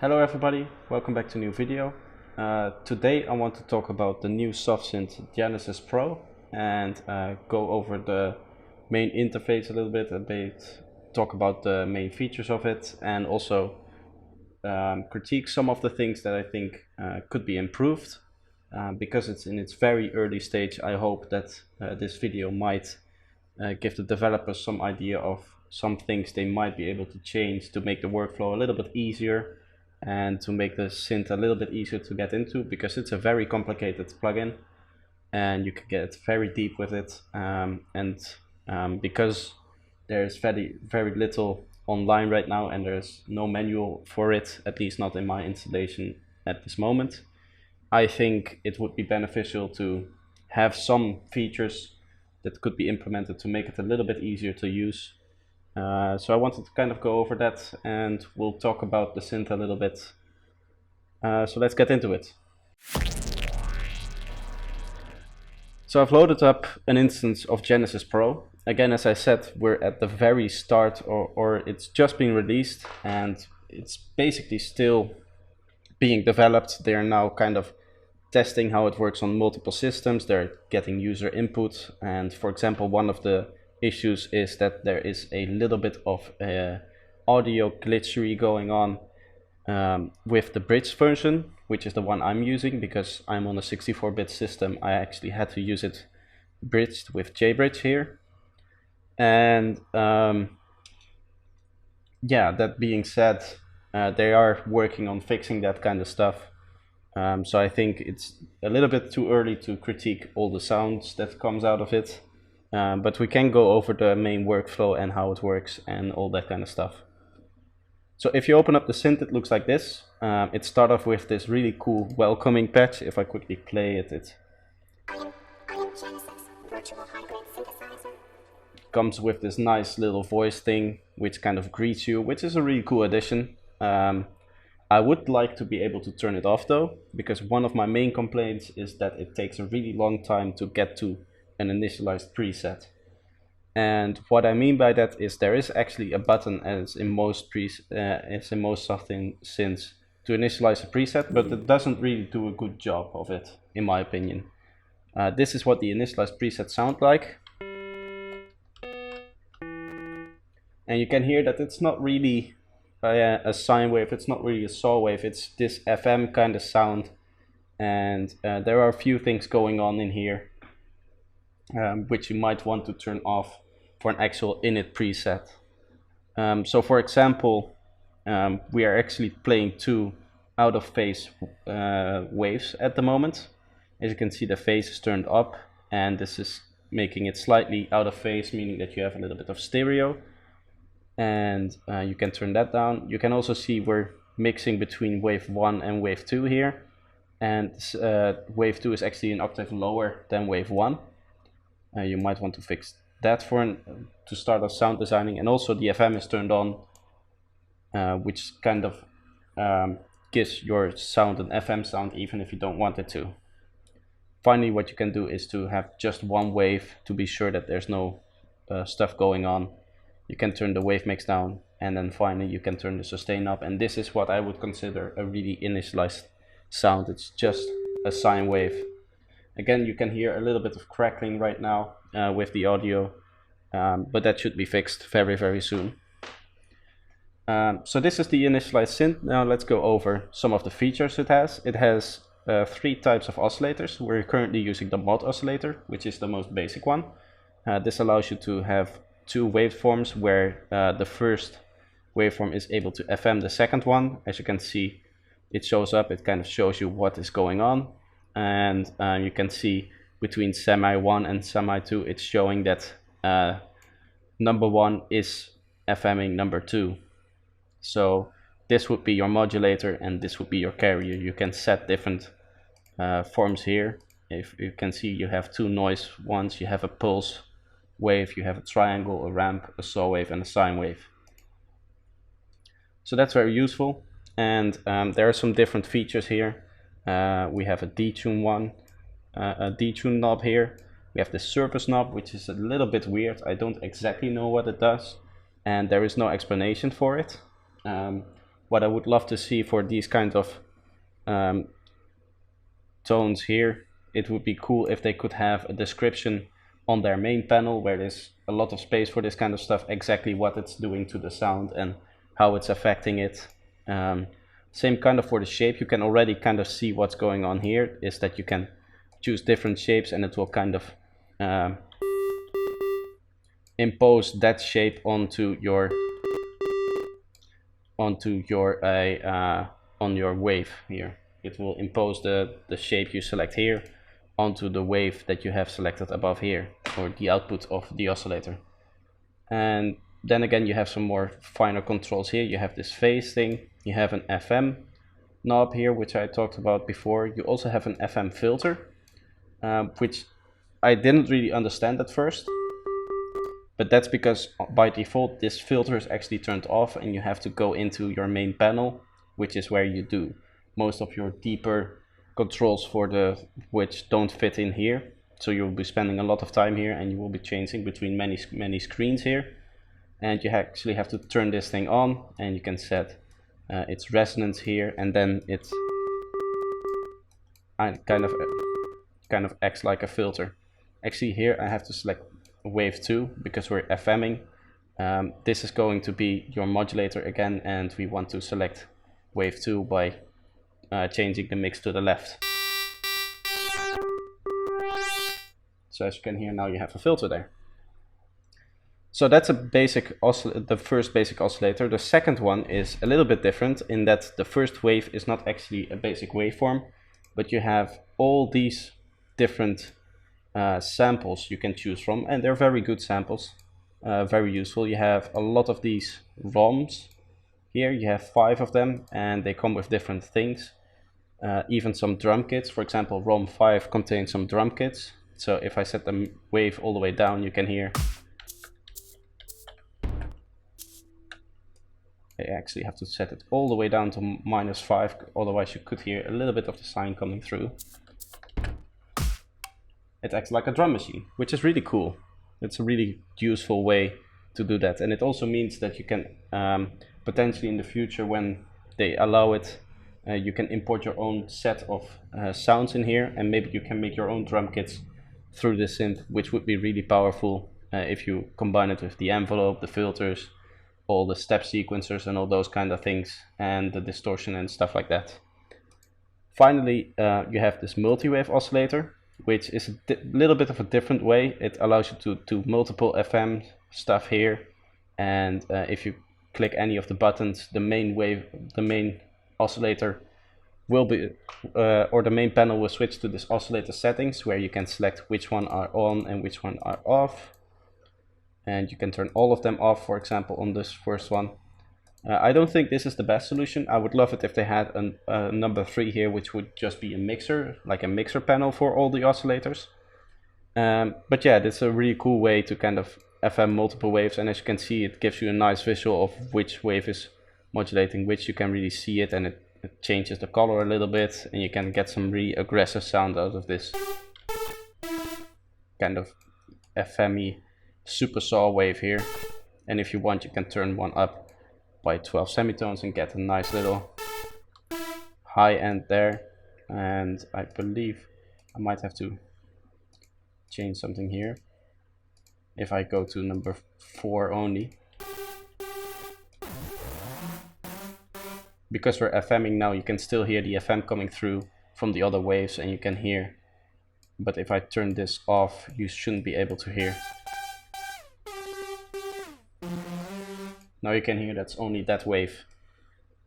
Hello everybody, welcome back to a new video. Today I want to talk about the new soft synth Genesis Pro and go over the main interface a little bit, talk about the main features of it, and also critique some of the things that I think could be improved. Because it's in its very early stage, I hope that this video might give the developers some idea of some things they might be able to change to make the workflow a little bit easier and to make the synth a little bit easier to get into, because it's a very complicated plugin and you can get very deep with it, because there's very little online right now and there's no manual for it, at least not in my installation at this moment. I think it would be beneficial to have some features that could be implemented to make it a little bit easier to use. So I wanted to kind of go over that, and we'll talk about the synth a little bit. So let's get into it. So I've loaded up an instance of Genesis Pro. Again, as I said, we're at the very start, or it's just been released, and it's basically still being developed. They're now kind of testing how it works on multiple systems. They're getting user input, and for example, one of the issues is that there is a little bit of audio glitchery going on with the bridge version, which is the one I'm using because I'm on a 64-bit system. I actually had to use it bridged with JBridge here. And yeah, that being said, they are working on fixing that kind of stuff. So I think it's a little bit too early to critique all the sounds that comes out of it. But we can go over the main workflow and how it works and all that kind of stuff. So if you open up the synth, it looks like this. It starts off with this really cool welcoming patch. If I quickly play it, it comes with this nice little voice thing which kind of greets you, which is a really cool addition. I would like to be able to turn it off though, because one of my main complaints is that it takes a really long time to get to an initialized preset. And what I mean by that is there is actually a button, as in most soft synths, to initialize a preset, but it doesn't really do a good job of it, in my opinion. This is what the initialized preset sound like. And you can hear that it's not really a sine wave, it's not really a saw wave, it's this FM kind of sound. And there are a few things going on in here which you might want to turn off for an actual init preset. So for example, we are actually playing two out of phase waves at the moment. As you can see, the phase is turned up, and this is making it slightly out of phase, meaning that you have a little bit of stereo, and you can turn that down. You can also see we're mixing between wave 1 and wave 2 here, and wave 2 is actually an octave lower than wave 1. You might want to fix that to start off sound designing. And also the FM is turned on, which kind of gives your sound an FM sound even if you don't want it to. Finally, what you can do is to have just one wave to be sure that there's no stuff going on. You can turn the wave mix down, and then finally you can turn the sustain up, and this is what I would consider a really initialized sound. It's just a sine wave. Again, you can hear a little bit of crackling right now with the audio, but that should be fixed very, very soon. So this is the initialized synth. Now let's go over some of the features it has. It has 3 types of oscillators. We're currently using the mod oscillator, which is the most basic one. This allows you to have 2 waveforms where the first waveform is able to FM the second one. As you can see, it shows up, it kind of shows you what is going on. And you can see between semi 1 and semi 2, it's showing that number 1 is FMing number 2. So this would be your modulator and this would be your carrier. You can set different forms here. If you can see, you have 2 noise ones. You have a pulse wave, you have a triangle, a ramp, a saw wave, and a sine wave. So that's very useful. And there are some different features here. We have a detune one, a detune knob here. We have the surface knob, which is a little bit weird. I don't exactly know what it does, and there is no explanation for it. what I would love to see for these kinds of tones here, it would be cool if they could have a description on their main panel where there's a lot of space for this kind of stuff, exactly what it's doing to the sound and how it's affecting it. Same kind of for the shape. You can already kind of see what's going on here, is that you can choose different shapes and it will kind of impose that shape onto your on your wave here. It will impose the shape you select here onto the wave that you have selected above here, or the output of the oscillator. And then again, you have some more finer controls here. You have this phase thing, you have an FM knob here, which I talked about before. You also have an FM filter, which I didn't really understand at first, but that's because by default this filter is actually turned off and you have to go into your main panel, which is where you do most of your deeper controls for which don't fit in here. So you'll be spending a lot of time here and you will be changing between many screens here. And you actually have to turn this thing on, and you can set its resonance here, and then it's kind of acts like a filter. Actually here I have to select wave 2 because we're FMing. This is going to be your modulator again, and we want to select wave 2 by changing the mix to the left. So as you can hear now, you have a filter there. So that's the first basic oscillator. The second one is a little bit different in that the first wave is not actually a basic waveform, but you have all these different samples you can choose from, and they're very good samples, very useful. You have a lot of these ROMs here. You have 5 of them, and they come with different things, even some drum kits. For example, ROM 5 contains some drum kits. So if I set the wave all the way down, you can hear I actually have to set it all the way down to -5, otherwise you could hear a little bit of the sine coming through. It acts like a drum machine, which is really cool. It's a really useful way to do that, and it also means that you can potentially in the future, when they allow it, you can import your own set of sounds in here, and maybe you can make your own drum kits through this synth, which would be really powerful if you combine it with the envelope, the filters, all the step sequencers and all those kind of things, and the distortion and stuff like that. Finally, you have this multi-wave oscillator, which is a little bit of a different way. It allows you to do multiple FM stuff here, and if you click any of the buttons, the main oscillator will be, or the main panel will switch to this oscillator settings, where you can select which one are on and which one are off. And you can turn all of them off, for example, on this first one. I don't think this is the best solution. I would love it if they had a number 3 here, which would just be a mixer, like a mixer panel for all the oscillators. But yeah, this is a really cool way to kind of FM multiple waves, and as you can see, it gives you a nice visual of which wave is modulating which. You can really see it, and it changes the color a little bit, and you can get some really aggressive sound out of this kind of FM-y super saw wave here. And if you want, you can turn one up by 12 semitones and get a nice little high end there. And I believe I might have to change something here. If I go to number 4 only, because we're FMing now, you can still hear the FM coming through from the other waves, and you can hear. But if I turn this off, you shouldn't be able to hear. Now you can hear that's only that wave,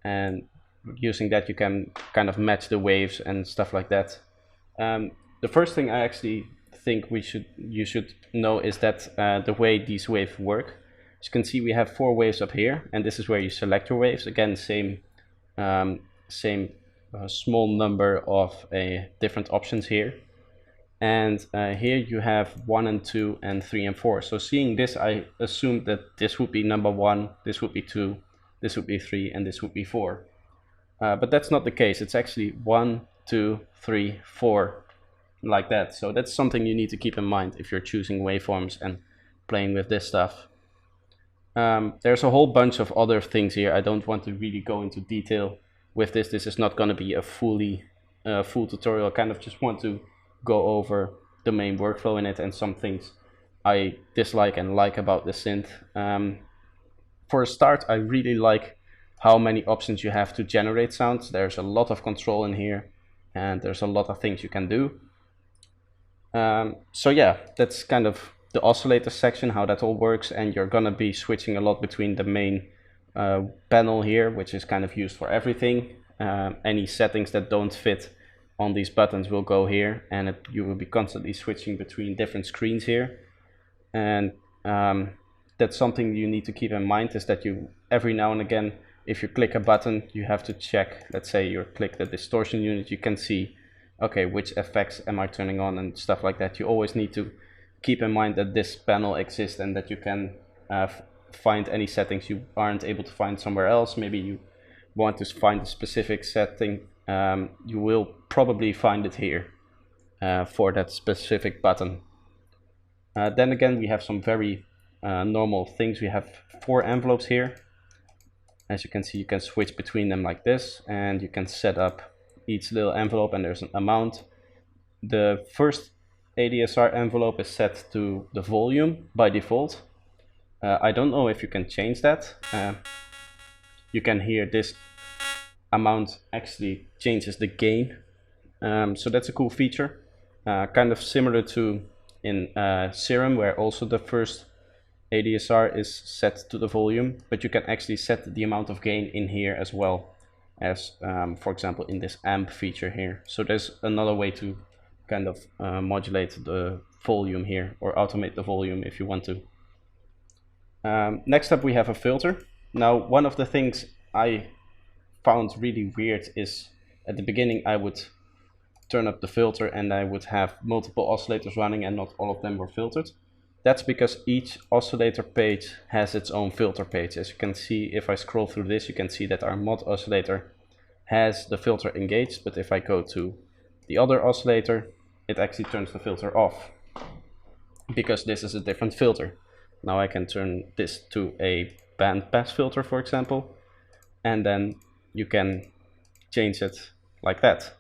and using that you can kind of match the waves and stuff like that. The first thing I actually think you should know is that the way these waves work. As you can see, we have 4 waves up here, and this is where you select your waves. Again, same small number of different options here. And here you have 1 and 2 and 3 and 4. So seeing this, I assumed that this would be number 1, this would be 2, this would be 3, and this would be 4. But that's not the case. It's actually 1, 2, 3, 4, like that. So that's something you need to keep in mind if you're choosing waveforms and playing with this stuff. There's a whole bunch of other things here. I don't want to really go into detail with this. This is not going to be a full tutorial. I kind of just want to go over the main workflow in it and some things I dislike and like about the synth. For a start, I really like how many options you have to generate sounds. There's a lot of control in here, and there's a lot of things you can do. So yeah, that's kind of the oscillator section, how that all works, and you're gonna be switching a lot between the main panel here, which is kind of used for everything. Any settings that don't fit on these buttons will go here, and you will be constantly switching between different screens here. And that's something you need to keep in mind, is that you every now and again, if you click a button, you have to check. Let's say you click the distortion unit, you can see, okay, which effects am I turning on and stuff like that. You always need to keep in mind that this panel exists and that you can find any settings you aren't able to find somewhere else. Maybe you want to find a specific setting, you will probably find it here for that specific button. Then again, we have some very normal things. We have 4 envelopes here. As you can see, you can switch between them like this, and you can set up each little envelope, and there's an amount. The first ADSR envelope is set to the volume by default. I don't know if you can change that. You can hear this amount actually changes the gain. So that's a cool feature. Kind of similar to in Serum, where also the first ADSR is set to the volume, but you can actually set the amount of gain in here as well as, for example, in this amp feature here. So there's another way to kind of modulate the volume here, or automate the volume if you want to. Next up, we have a filter. Now, one of the things I found really weird is at the beginning I would turn up the filter and I would have multiple oscillators running and not all of them were filtered. That's because each oscillator page has its own filter page. As you can see, if I scroll through this, you can see that our mod oscillator has the filter engaged, but if I go to the other oscillator, it actually turns the filter off because this is a different filter. Now I can turn this to a bandpass filter, for example, and then you can change it like that.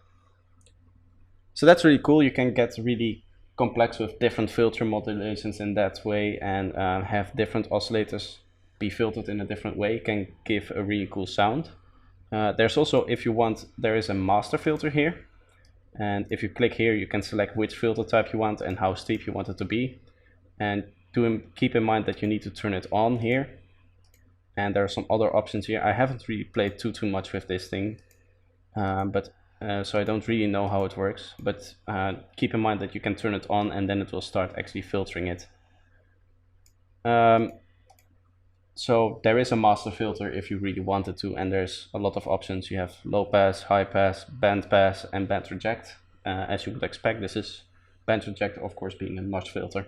So that's really cool. You can get really complex with different filter modulations in that way, and have different oscillators be filtered in a different way. It can give a really cool sound. There's also, if you want, there is a master filter here, and if you click here you can select which filter type you want and how steep you want it to be, and keep in mind that you need to turn it on here. And there are some other options here. I haven't really played too much with this thing, so I don't really know how it works, but keep in mind that you can turn it on and then it will start actually filtering it. So there is a master filter if you really wanted to, and there's a lot of options. You have low pass, high pass, band pass, and band reject. As you would expect, this is band reject, of course, being a notch filter.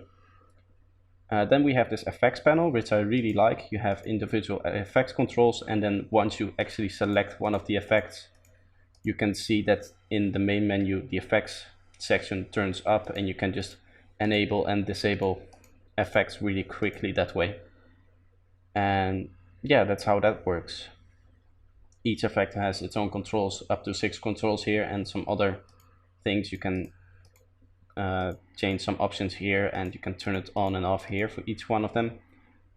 Then we have this effects panel, which I really like. You have individual effects controls, and then once you actually select one of the effects, you can see that in the main menu, the effects section turns up, and you can just enable and disable effects really quickly that way. And yeah, that's how that works. Each effect has its own controls, up to 6 controls here, and some other things. You can change some options here, and you can turn it on and off here for each one of them.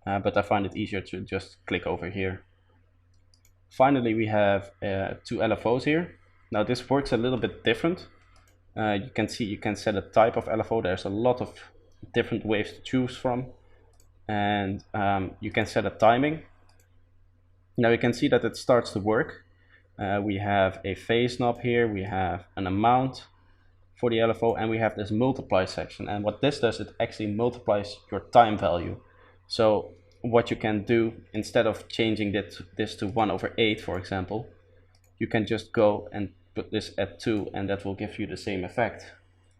But I find it easier to just click over here. Finally, we have 2 LFOs here. Now this works a little bit different. You can see you can set a type of LFO. There's a lot of different waves to choose from, and you can set a timing. Now you can see that it starts to work. We have a phase knob here, we have an amount for the LFO, and we have this multiply section. And what this does, it actually multiplies your time value. So what you can do, instead of changing this to 1/8, for example, you can just go and put this at 2, and that will give you the same effect.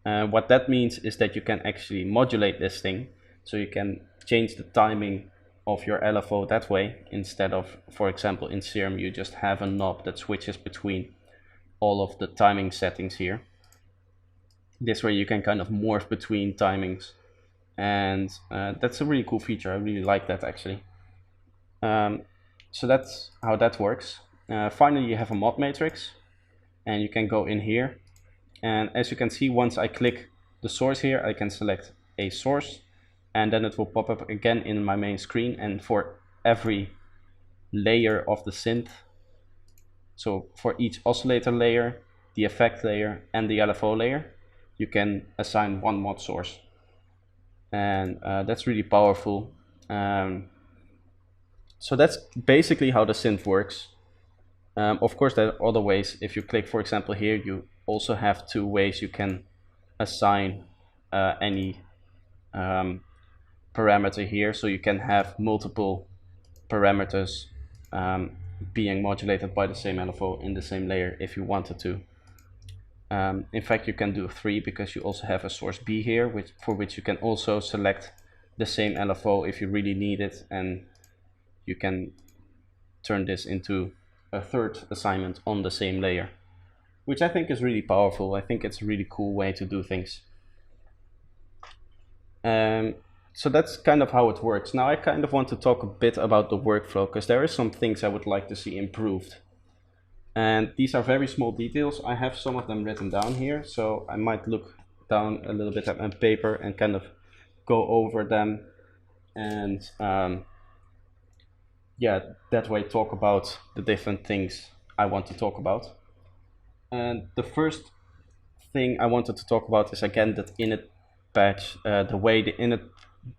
What that means is that you can actually modulate this thing, so you can change the timing of your LFO that way, instead of, for example, in Serum you just have a knob that switches between all of the timing settings here. This way you can kind of morph between timings, and that's a really cool feature. I really like that actually. So that's how that works. Finally, you have a mod matrix, and you can go in here. And as you can see, once I click the source here, I can select a source, and then it will pop up again in my main screen. And for every layer of the synth, so for each oscillator layer, the effect layer, and the LFO layer, you can assign one mod source. And that's really powerful. So that's basically how the synth works. Of course, there are other ways. If you click, for example, here, you also have two ways you can assign any parameter here. So you can have multiple parameters being modulated by the same LFO in the same layer if you wanted to. In fact, you can do 3 because you also have a source B here, for which you can also select the same LFO if you really need it, and you can turn this into a third assignment on the same layer, which I think is really powerful. I think it's a really cool way to do things. So that's kind of how it works. Now I kind of want to talk a bit about the workflow, because there are some things I would like to see improved. And these are very small details. I have some of them written down here, so I might look down a little bit at my paper and kind of go over them, and yeah, that way talk about the different things I want to talk about. And the first thing I wanted to talk about is again that init patch. The way the init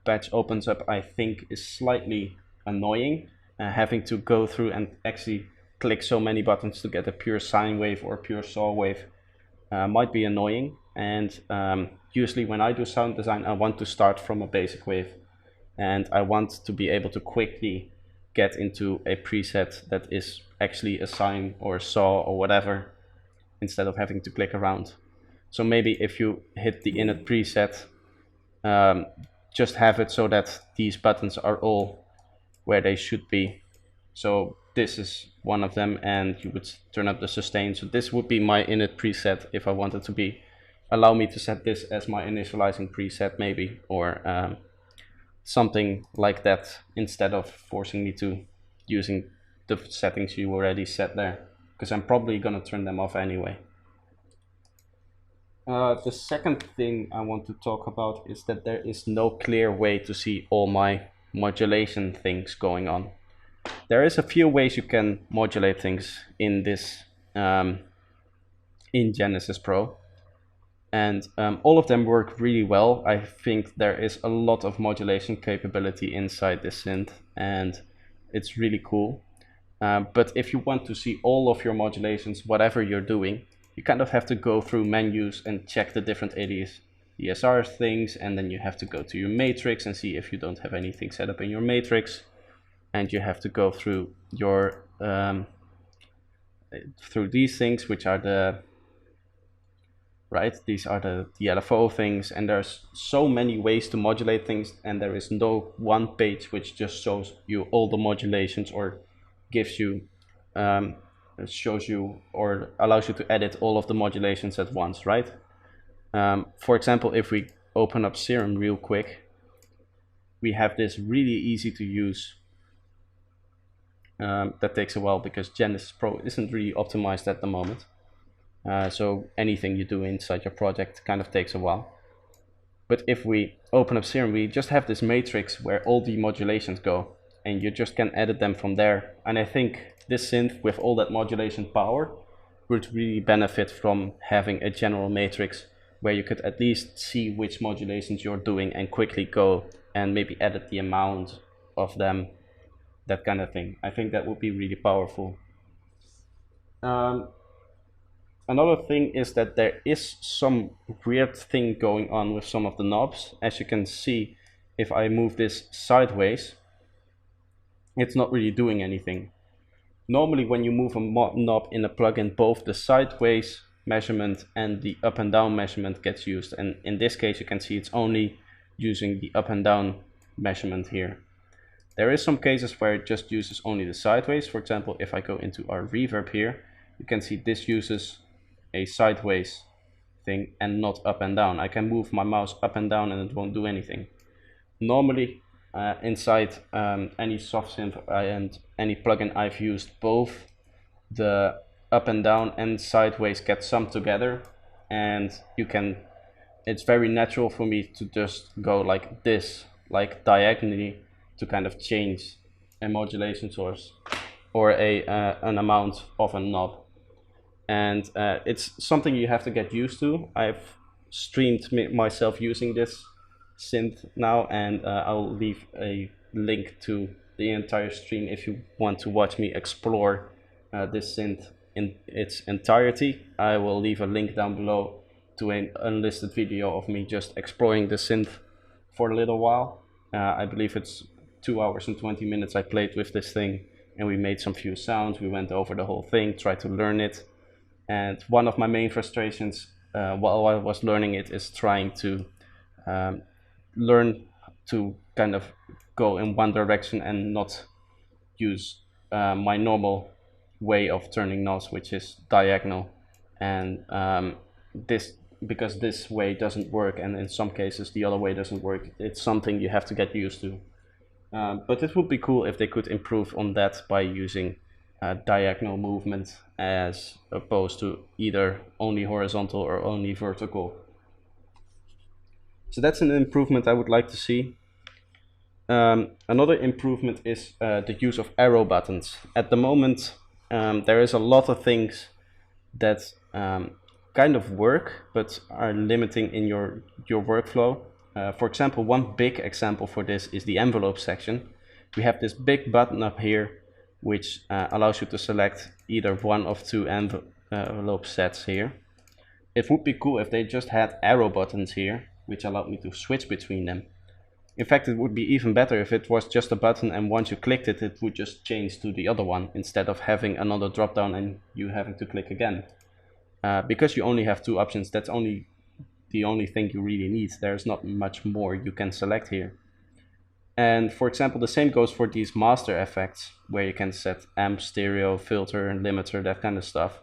patch opens up, I think, is slightly annoying. Having to go through and actually click so many buttons to get a pure sine wave or pure saw wave might be annoying. And usually when I do sound design, I want to start from a basic wave, and I want to be able to quickly get into a preset that is actually a sine or a saw or whatever, instead of having to click around. So maybe if you hit the init preset, just have it so that these buttons are all where they should be. So this is one of them, and you would turn up the sustain. So this would be my init preset if I wanted to be. Allow me to set this as my initializing preset maybe, or something like that, instead of forcing me to using the settings you already set there, because I'm probably going to turn them off anyway. The second thing I want to talk about is that there is no clear way to see all my modulation things going on. There is a few ways you can modulate things in this in Genesis Pro, and all of them work really well. I think there is a lot of modulation capability inside this synth, and it's really cool. But if you want to see all of your modulations, whatever you're doing, you kind of have to go through menus and check the different ADSR things, and then you have to go to your matrix and see if you don't have anything set up in your matrix, and you have to go through your through these things, which are these are the LFO things, and there's so many ways to modulate things, and there is no one page which just shows you all the modulations or gives you shows you or allows you to edit all of the modulations at once, right? For example, if we open up Serum real quick, we have this really easy to use. That takes a while because Genesis Pro isn't really optimized at the moment. So anything you do inside your project kind of takes a while. But if we open up Serum, we just have this matrix where all the modulations go, and you just can edit them from there. And I think this synth with all that modulation power would really benefit from having a general matrix where you could at least see which modulations you're doing and quickly go and maybe edit the amount of them, that kind of thing. I think that would be really powerful. Another thing is that there is some weird thing going on with some of the knobs. As you can see, if I move this sideways, it's not really doing anything. Normally when you move a knob in a plugin, both the sideways measurement and the up and down measurement gets used, and in this case you can see it's only using the up and down measurement here. There is some cases where it just uses only the sideways. For example, if I go into our reverb here, you can see this uses a sideways thing and not up and down. I can move my mouse up and down and it won't do anything. Normally inside any soft synth and any plugin I've used, both the up and down and sideways get summed together, and you can, it's very natural for me to just go like this, like diagonally, to kind of change a modulation source or an amount of a knob. And it's something you have to get used to. I've streamed myself using this synth now, and I'll leave a link to the entire stream if you want to watch me explore this synth in its entirety. I will leave a link down below to an unlisted video of me just exploring the synth for a little while. I believe it's 2 hours and 20 minutes I played with this thing, and we made some few sounds. We went over the whole thing, tried to learn it. And one of my main frustrations while I was learning it is trying to learn to kind of go in one direction and not use my normal way of turning knobs, which is diagonal. And because this way doesn't work, and in some cases the other way doesn't work, it's something you have to get used to. But it would be cool if they could improve on that by using diagonal movement as opposed to either only horizontal or only vertical. So that's an improvement I would like to see. Another improvement is the use of arrow buttons. At the moment, there is a lot of things that kind of work but are limiting in your workflow. For example, one big example for this is the envelope section. We have this big button up here which allows you to select either one of two envelope sets here. It would be cool if they just had arrow buttons here, which allowed me to switch between them. In fact, it would be even better if it was just a button and once you clicked it, it would just change to the other one instead of having another drop down and you having to click again. Because you only have two options, that's only the only thing you really need. There's not much more you can select here. And for example, the same goes for these master effects, where you can set amp, stereo, filter, limiter, that kind of stuff.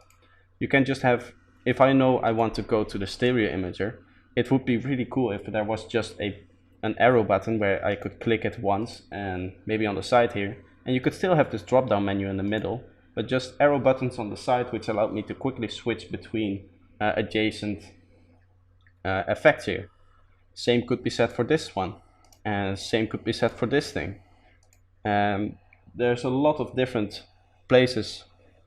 You can just have, if I know I want to go to the stereo imager, it would be really cool if there was just an arrow button where I could click it once and maybe on the side here. And you could still have this drop down menu in the middle, but just arrow buttons on the side, which allowed me to quickly switch between adjacent effects here. Same could be set for this one. And same could be set for this thing. There's a lot of different places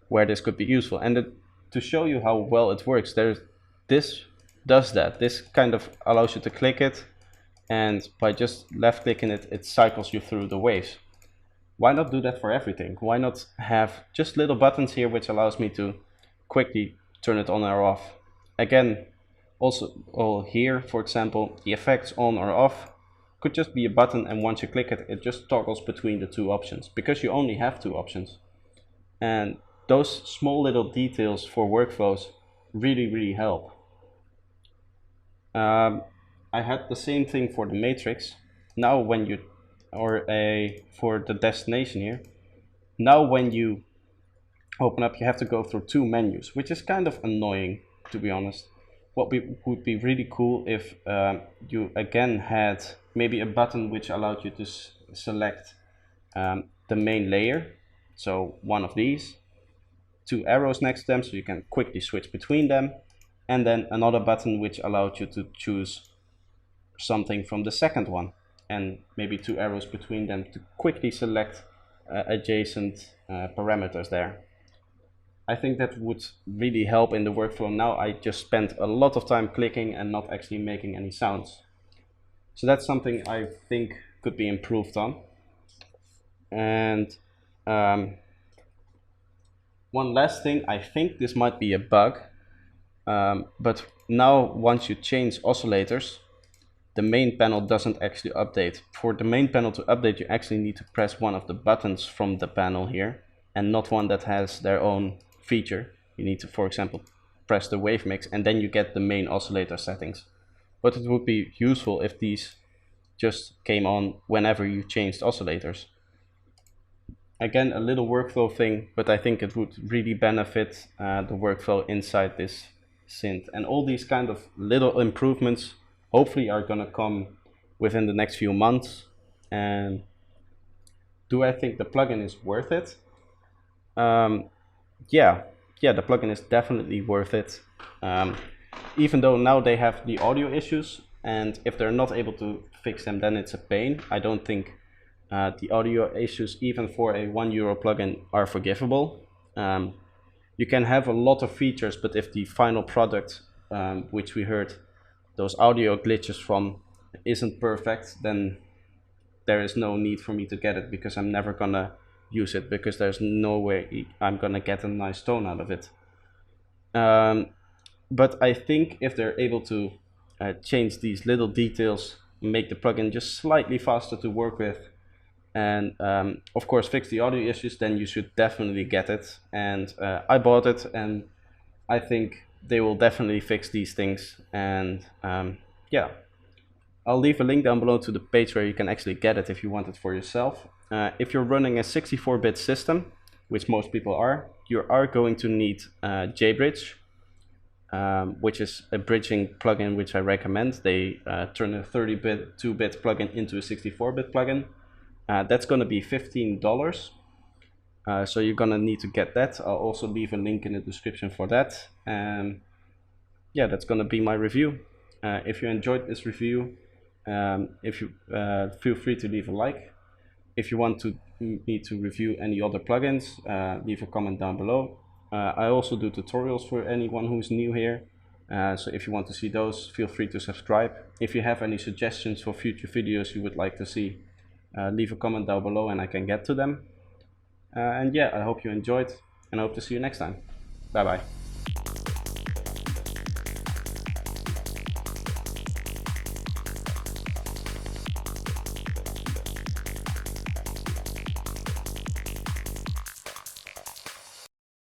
where this could be useful. And to show you how well it works, this does that. This kind of allows you to click it, and by just left clicking it, it cycles you through the waves. Why not do that for everything? Why not have just little buttons here which allows me to quickly turn it on or off? Again, also here, for example, the effects on or off could just be a button, and once you click it, it just toggles between the two options, because you only have two options. And those small little details for workflows really help. I had the same thing for the matrix. Now when you, for the destination here, now when you open up, you have to go through two menus, which is kind of annoying, to be honest. What would be really cool if you again had maybe a button which allowed you to select the main layer. So one of these, two arrows next to them so you can quickly switch between them, and then another button which allowed you to choose something from the second one, and maybe two arrows between them to quickly select adjacent parameters there. I think that would really help in the workflow. Now I just spent a lot of time clicking and not actually making any sounds. So that's something I think could be improved on. And one last thing, I think this might be a bug, but now once you change oscillators, the main panel doesn't actually update. For the main panel to update, you actually need to press one of the buttons from the panel here, and not one that has their own feature. You need to, for example, press the wave mix, and then you get the main oscillator settings. But it would be useful if these just came on whenever you changed oscillators. Again, a little workflow thing, but I think it would really benefit the workflow inside this synth. And all these kind of little improvements hopefully are gonna come within the next few months. And do I think the plugin is worth it? Yeah, the plugin is definitely worth it. Even though now they have the audio issues, and if they're not able to fix them, then it's a pain. I don't think the audio issues, even for a €1 plugin, are forgivable. You can have a lot of features, but if the final product, which we heard those audio glitches from, isn't perfect, then there is no need for me to get it, because I'm never gonna use it, because there's no way I'm gonna get a nice tone out of it. But I think if they're able to change these little details, make the plugin just slightly faster to work with, and of course fix the audio issues, then you should definitely get it. And I bought it, and I think they will definitely fix these things. And yeah, I'll leave a link down below to the page where you can actually get it if you want it for yourself. If you're running a 64-bit system, which most people are, you are going to need JBridge, which is a bridging plugin which I recommend. They turn a 32-bit plugin into a 64-bit plugin. That's going to be $15. So you're going to need to get that. I'll also leave a link in the description for that. And yeah, that's going to be my review. If you enjoyed this review, feel free to leave a like. If you want me to review any other plugins, leave a comment down below. I also do tutorials for anyone who's new here. So if you want to see those, feel free to subscribe. If you have any suggestions for future videos you would like to see, leave a comment down below and I can get to them. And yeah, I hope you enjoyed, and I hope to see you next time. Bye bye.